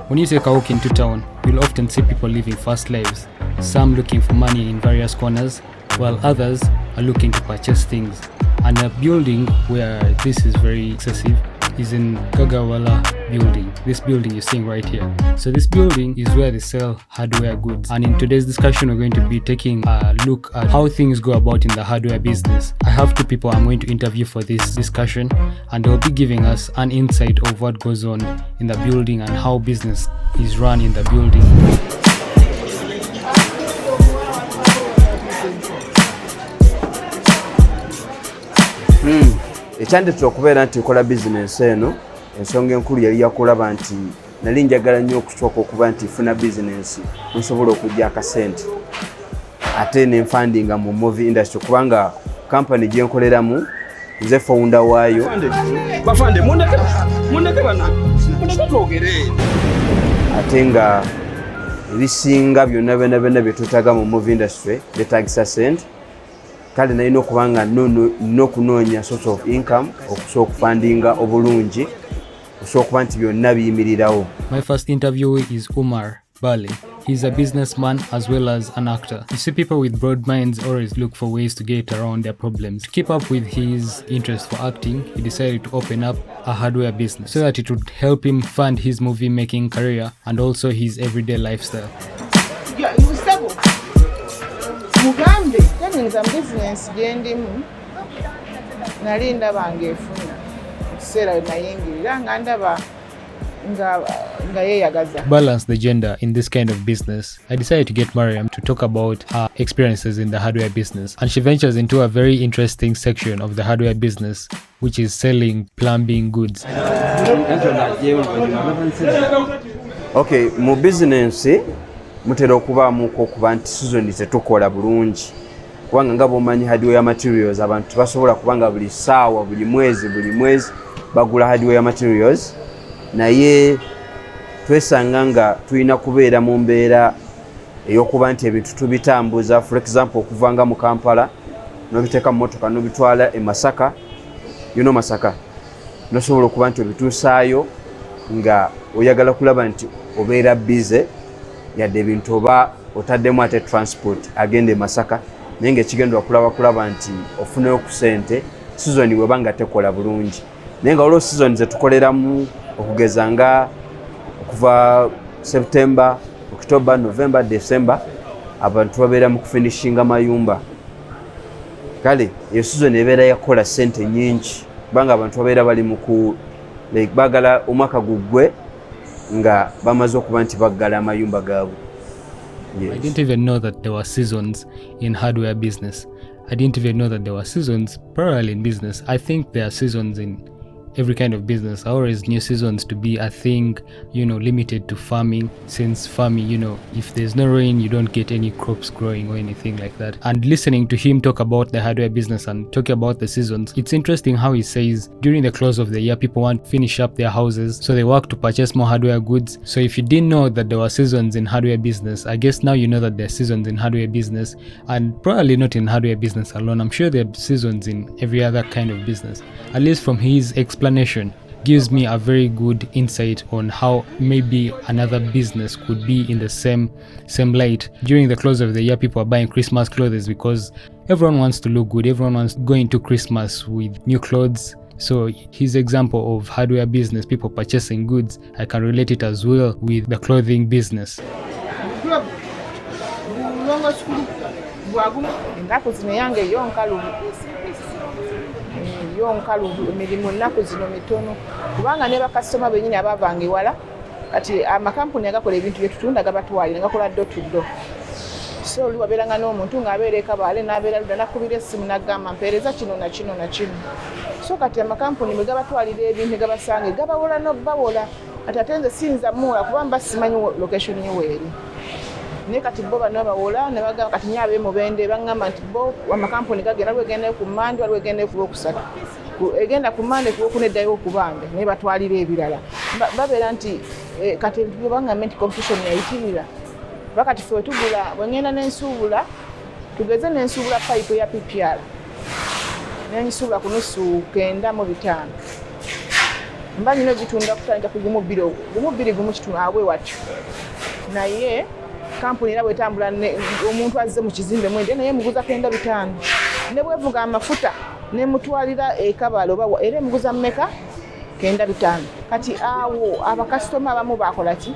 When you take a walk into town, you'll often see people living fast lives, some looking for money in various corners, while others are looking to purchase things. And a building where this is very excessive is in Gagawala building. This building you're seeing right here. So this building is where they sell hardware goods. And in today's discussion, we're going to be taking a look at how things go about in the hardware business. I have two people I'm going to interview for this discussion, and they'll be giving us an insight of what goes on in the building and how business is run in the building. Ekyandetera okubeera nti nkola bizinensi eno, ensonga enkulu yali yakulaba nti nali njagala nnyo okusooka okuba nti funa bizinensi nsobola okujja akasente ate ne nfandinga mu movie industry kubanga company gye nkoleramu nze founder waayo. Bafande mundeke twogere. Ate nga ebisinga byonna bye tutaaga mu movie industry byetaagisa sente. Kale nalina okuba nga n'okunoonya source of income okusobola okufandinga obulungi okusobola okuba nti byonna biyimirirawo. My first interviewee is Omar Bale. He's a businessman as well as an actor. You see, people with broad minds always look for ways to get around their problems. To keep up with his interest for acting, he decided to open up a hardware business so that it would help him fund his movie making career and also his everyday lifestyle. Mugambe teninza business gyendimu nali ndaba ng'efuna ekiseera nayingirira nga ndaba nga yeeyagaza. Balance the gender in this kind of business. I decided to get Mariam to talk about her experiences in the hardware business, and she ventures into a very interesting section of the hardware business, which is selling plumbing goods. Okay, mu business mutera okubaamu okuba nti season tetukola bulungi kubanga nga bw'omanyi hardware materials abantu basobola kubanga buli ssaawa buli mwezi bagula hardware materials, naye twesanga nga tulina kubeera mu mbeera ey'okuba nti ebintu tubitambuza. For example, okuvanga mu Kampala n'obiteeka mu motoka n'obitwala e Masaka, Masaka nosobola okuba nti obituusaayo nga oyagala kulaba nti obeera busy yadde ebintu oba otaddemu ate transport agende Masaka, naye ng'ekigendwa kulaba nti ofuneyo ku ssente season bweba nga tekola bulungi. Naye nga olwo season ze tukoleramu okugeza nga okuva September, October, November, December abantu babeera mu kufinishinga mayumba. Kale eyo season ebeera yakola ssente nyingi kubanga abantu babeera bali mu bagala omwaka guggwe nga bamaze okuba nti baggala amayumba gaabwe. Yes. I didn't even know that there were seasons in hardware business. I didn't even know that there were seasons parallel in business. I think there are seasons in every kind of business. I always knew seasons to be a thing, limited to farming, since farming, if there's no rain, you don't get any crops growing or anything like that. And listening to him talk about the hardware business and talking about the seasons, it's interesting how he says during the close of the year, people want to finish up their houses, so they work to purchase more hardware goods. So if you didn't know that there were seasons in hardware business, I guess now you know that there are seasons in hardware business, and probably not in hardware business alone. I'm sure there are seasons in every other kind of business. At least from his explanation gives me a very good insight on how maybe another business could be in the same light. During the close of the year, people are buying Christmas clothes because everyone wants to look good. Everyone wants to go into Christmas with new clothes. So his example of hardware business, people purchasing goods, I can relate it as well with the clothing business. Yonkalu emirimu nnaku zino mitono kubanga ne bakasitoma bennyini abavanga ewala kati amakampuni agakola ebintu bye tutunda gabatwalira ngakola ddo tuddo. So oli wabeeranga n'omuntu ng'abeera ekabaale n'abeera ludda nakubira essimu n'agamba mpeereza kino na kino na kino. So kati amakampuni bwe gabatwalira ebintu gabasange gabawola n'obbawola kati ate nze siyinza muwola kuba mba simanyi location ye weeri. Ne kati bo bano bawola ne bagamba kati nyabe mubende bangamba nti bo amakampuni gagenda lwegenda ku Mandi waliwo egenda ku Lwokusatu egenda ku Mandi ku Lwokuna eddayo okubanja ne batwalira ebirala babeera nti kati ebintu bangamba nti competition yayitirira bakati ffe tugula bwengenda n'ensuubula tugeze n'ensuubula pipe ya PPR n'ensuubula ku nusu 9.5 mba nyino gitunda kutandika ku gumu bbiri gumu kitundu abwe watyo naye kampuni era bwetambula omuntu azze mu kizimbe mwende naye muguza kenda 5 ne bwevuga amafuta ne mutwalira ekabalo oba era muguza mmeka kenda 5 kati awo abakasitoma abamu bakola ki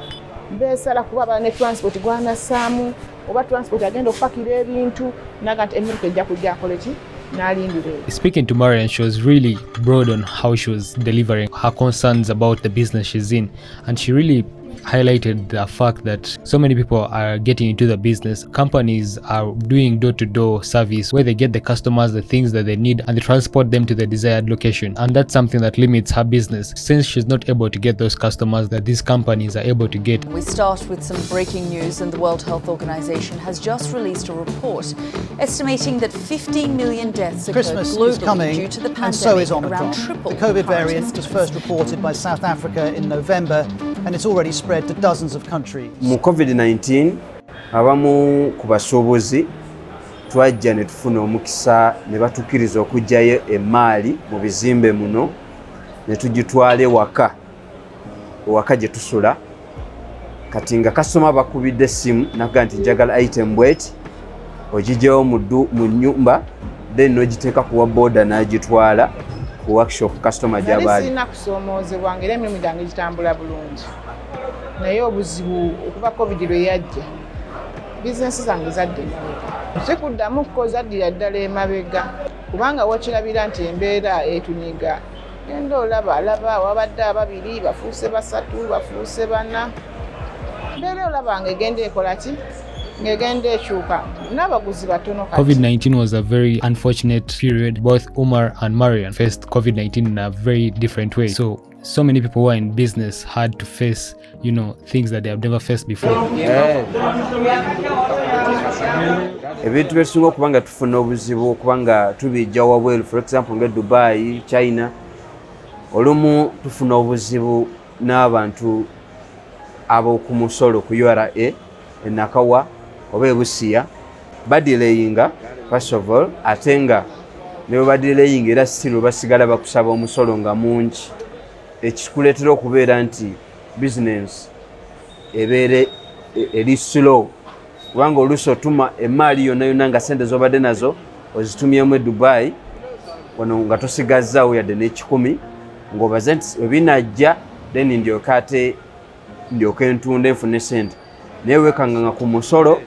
besala kuba baba ne transport gwanasaamu oba transport agenda okupakira ebintu naga nti emmotoka ejja kujja akole ki n'alindira. Speaking to Mariam, she was really broad on how she was delivering her concerns about the business she's in, and she really highlighted the fact that so many people are getting into the business. Companies are doing door-to-door service where they get the customers the things that they need and they transport them to the desired location, and that's something that limits her business since she's not able to get those customers that these companies are able to get. We start with some breaking news, and the World Health Organization has just released a report estimating that 15 million deaths occurred globally due to the pandemic, and so is Omicron. Around triple. The COVID variant was first reported by South Africa in November, and it's already spread to dozens of countries. Mu COVID-19 abamu ku basuubuzi twajja ne tufuna omukisa ne batukiriza okujjayo emaali mu bizimbe muno ne tugitwala ewaka gye tusula kati nga kasoma bakubidde essimu naga nti njagala item bweti ogijjayo mu nnyumba then n'ogiteeka kuwa booda n'agitwala ku workshop customer gy'abaali. Sirina kusoomoozebwa ng'era emirimu gyange gitambula bulungi naye obuzibu okuva covid lwe yajja bizinesi zange zadde emabega sikuddamu kukozaddira ddala emabega kubanga wakirabira nti embeera etunyiga genda olaba wabadde 2 bafuuse 3 bafuuse 4 mbeera olaba ng'egenda ekola ki ng'egenda ekyuka n'abaguzi batono kati. COVID-19 was a very unfortunate period. Both Omar and Mariam faced COVID-19 in a very different way. So many people who are in business had to face, things that they have never faced before. Ebintu besinga okubanga tufuna obuzibu okubanga tubijja wabweru, for example nga Dubai, China, olumu tufuna obuzibu n'abantu ab'okumusolo ku URA enakawa oba ebusiya badelayinga first of all ate nga ne bwe badelayinga era still basigala bakusaba omusolo nga mungi ekikuleetera okubeera nti business ebeere eri slow kubanga oluusi otuma emaali yonna nga sente z'obadde nazo ozitumyemu e Dubai wano nga tosigazzaawo yadde n'ekikumi ng'obaze nti ebinajja then ndyoka entunda enfune sente naye weekanga ku musolo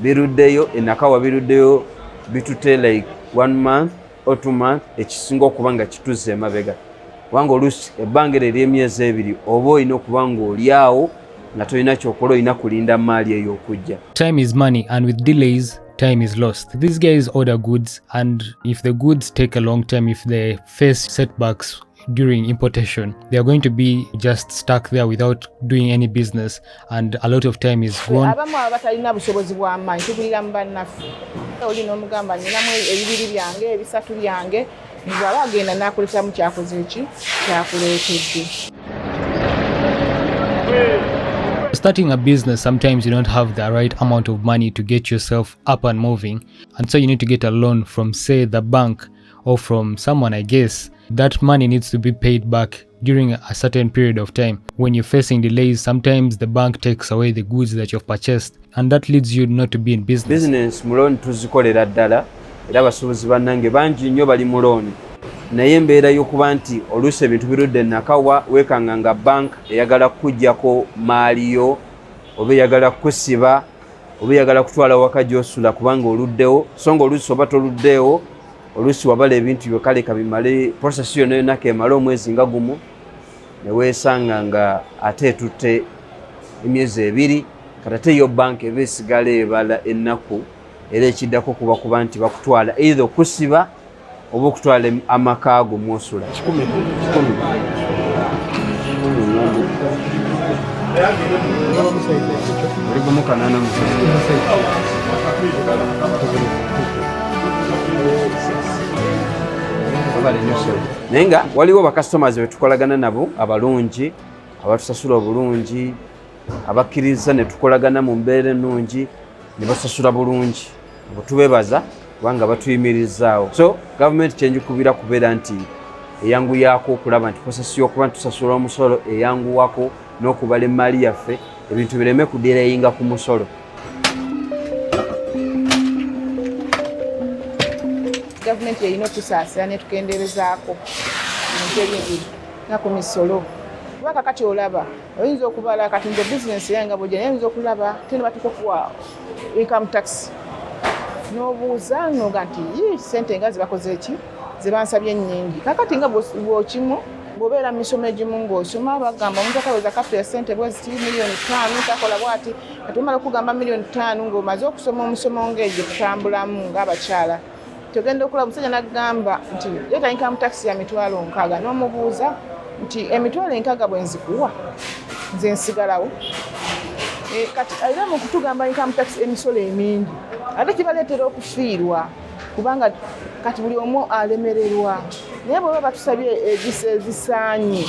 biruddeyo enakawa biruddeyo bitute like 1 month or 2 months ekisinga okuba nga kituze emabega kubanga oluusi ebbanga ery'emyezi 2 oba olina okuba ng'olyawo nga tolina kyokola olina kulinda maali eyo okujja. Time is money, and with delays time is lost. These guys order goods, and if the goods take a long time, if they face setbacks during importation, they are going to be just stuck there without doing any business, and a lot of time is gone. Abamu abatalina busobozi bw'amaanyi tugulira mu bannaffe olina omugamba nyinamu ebibiri byange 3 byange bw'aba agenda n'akoletamu kyakoze ki kyakuleetedde. Starting a business, sometimes you don't have the right amount of money to get yourself up and moving, and so you need to get a loan from, say, the bank or from someone, I guess. That money needs to be paid back during a certain period of time. When you're facing delays, sometimes the bank takes away the goods that you've purchased, and that leads you not to be in business. Business muloni tuzikolera ddala era abasuubuzi bannange bangi nnyo bali muloni naye embeera y'okuba nti oluusi ebintu birudde nakawa weekanga nga bank eyagala kukuggyako maaliyo oba eyagala kusiba oba eyagala kutwala waka gy'osula kubanga oluddewo so nga oluusi oba toluddeewo oluusi wabala ebintu byokaleka bimale process yonna kemale omwezi nga gumu ne weesanga nga ate etutte emyezi 2 kati ate yo bank eba esigala ebala ennaku era ekiddako kuba nti bakutwala either okusiba oba okutwala amaka ago mwosula 10. naye nga waliwo bakastomers betukolagana nabo abalungi abatusasula obulungi abakkiriza ne tukolagana mu mbeera ennungi ne basasula bulungi abo tubeebaza kubanga batuyimirizaawo. So gavumenti kyenjikubira kubeera nti eyanguyaako okulaba nti prosesi y'okuba tusasula omusolo eyanguwako n'okubala emmali yaffe ebintu bireme kudireyinga ku musolo. Gavumenti erina okusaasira netukenderezaako ebintu ebingi nga ku misolo. Kuba kakati olaba oyinza okubala kati nze bizinesi yange bw'ogenda oyinza okulaba tena batuuka okuwa income tax n'obuuza noga nti ssente nga zibakoze ki zibansabye ennyingi. Kakati nga bw'okimu bw'obeera mu misomo egimu ng'osoma bagamba omuntu akaweza kapita ya ssente bweziti miliyoni 5 takola bw'ati kati omala okugamba miliyoni 5 ng'omaze okusoma omusomo ng'egyo kutambulamu ng'abakyala. Togenda okulaba omusajja n'agamba nti leeta income tax ya mitwalo 6 n'omubuuza nti emitwalo 6 bwe nzikuwa nze nsigalawo. Kati era mu kutugamba income tax emisolo emingi ate kibaleetera okufiirwa kubanga kati buli omu alemererwa. Naye bw'oba batusabye ezisaanye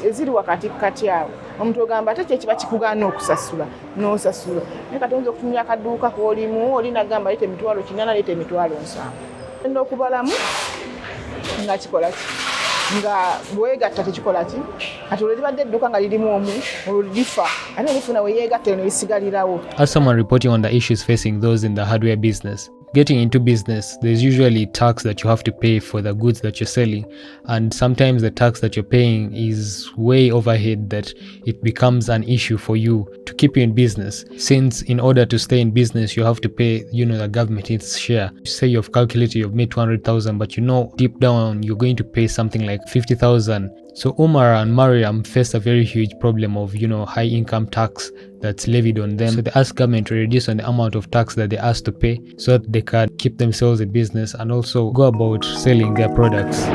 eziri wakati kati awo omuntu ogamba ate kyekiba kikugaana okusasula n'osasula. Naye kati oyinza okutumya akaduuka k'olimu oli nagamba leeta emitwalo 8 leeta emitwalo 7. Enda okubalamu nga kikola ki nga bwegatta tekikola ki kati olwo libadde edduuka nga lirimu omu olwo lifa ate lifuna we yeegatta ne lisigalirawo. As someone reporting on the issues facing those in the hardware business, getting into business, there's usually tax that you have to pay for the goods that you're selling, and sometimes the tax that you're paying is way overhead that it becomes an issue for you to keep you in business, since in order to stay in business you have to pay the government its share. Say you've calculated you've made 200,000, but deep down you're going to pay something like 50,000. So Omar and Mariam face a very huge problem of high income tax that's levied on them. So they ask government to reduce on the amount of tax that they ask to pay so that they can keep themselves in business and also go about selling their products.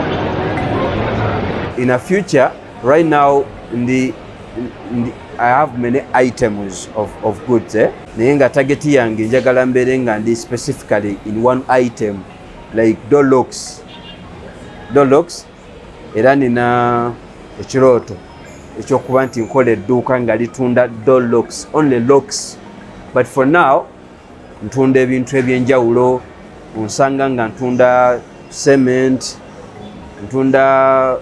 In the future, right now I have many items of goods. Naye nga target yange njagala mbeere nga ndi specifically in one item like door locks. Era nina ekirooto ekyokuba nti nkola edduuka nga litunda door locks, only locks. But for now ntunda ebintu ebyenjawulo, onsanga nga ntunda cement, ntunda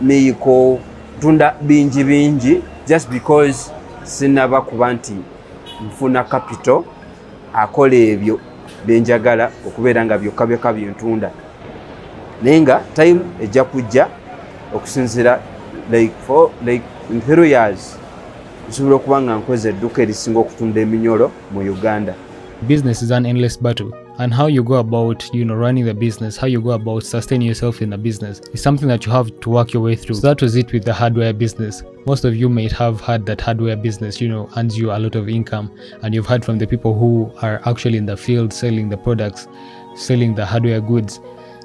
miiko, ntunda bingi just because sinaba kuba nti nfuna capital akola ebyo byenjagala okubeera nga byokka byentunda. Naye nga time ejja kujja okusinzira in 3 years nsobola okuba nga nkoze edduuka erisinga okutunda eminyolo mu Uganda. Business is an endless battle, and how you go about running the business, how you go about sustaining yourself in the business is something that you have to work your way through. So that was it with the hardware business. Most of you might have heard that hardware business earns you a lot of income, and you've heard from the people who are actually in the field selling the products, selling the hardware goods.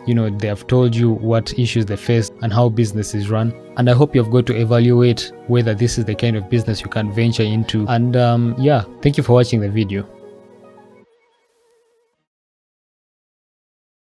They have told you what issues they face and how business is run. And I hope you've got to evaluate whether this is the kind of business you can venture into. And thank you for watching the video.